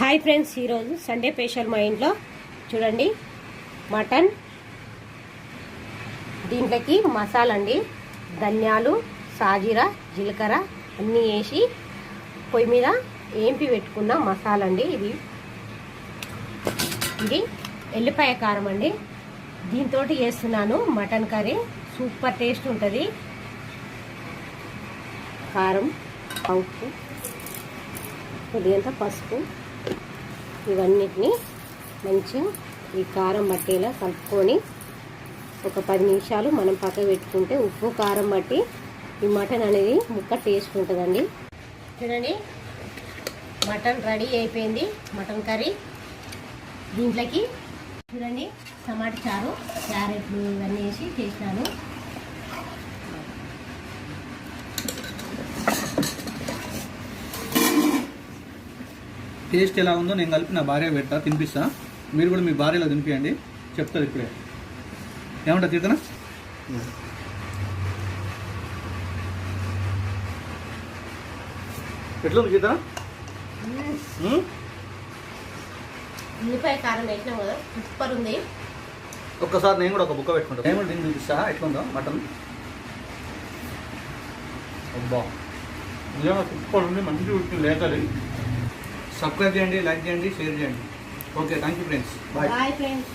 Hi friends, ఈరోజు Sunday special మా ఇంట్లో చూడండి మటన్. దీంట్లోకి మసాలా అండి, ధనియాలు, సాజీరా, జీలకర్ర అన్నీ వేసి పొయ్యి మీద ఏంపి పెట్టుకున్న మసాలా అండి. ఇది ఎల్లిపాయ కారం అండి. దీంతో చేస్తున్నాను మటన్ కర్రీ. సూపర్ టేస్ట్ ఉంటుంది. కారం, ఉప్పు, కొద్దిగంత పసుపు, ఇవన్నిటిని మంచిగా ఈ కారం పట్టేలా కలుపుకొని ఒక 10 నిమిషాలు మనం పక్క పెట్టుకుంటే ఉప్పు కారం బట్టి ఈ మటన్ అనేది ముక్క టేస్ట్ ఉంటుందండి. చూడండి, మటన్ రెడీ అయిపోయింది. మటన్ కర్రీ దీంట్లోకి చూడండి టమాటా చారు, క్యారెట్లు ఇవన్నీ వేసి చేసినాను. టేస్ట్ ఎలా ఉందో నేను కలిపి నా భార్య పెడతా, తినిపిస్తా. మీరు కూడా మీ భార్యలో తినిపియండి, చెప్తారు ఇప్పుడే. ఏమంటా తీర్థన? ఎట్లా ఉంది గీత? ఉల్లిపాయ కారం వేసినాం కదా, సూపర్ ఉంది. ఒక్కసారి నేను కూడా ఒక బుక్క పెట్టుకుంటాను. నేను కూడా దీన్ని చూపిస్తా ఎట్లుందో మటన్. అబ్బా, నిజంగా సూపర్ ఉంది, మంచిగా ఉడికి లేతది. సబ్స్క్రైబ్ చేయండి, లైక్ చేయండి, షేర్ చేయండి. Okay, thank you friends. Bye friends.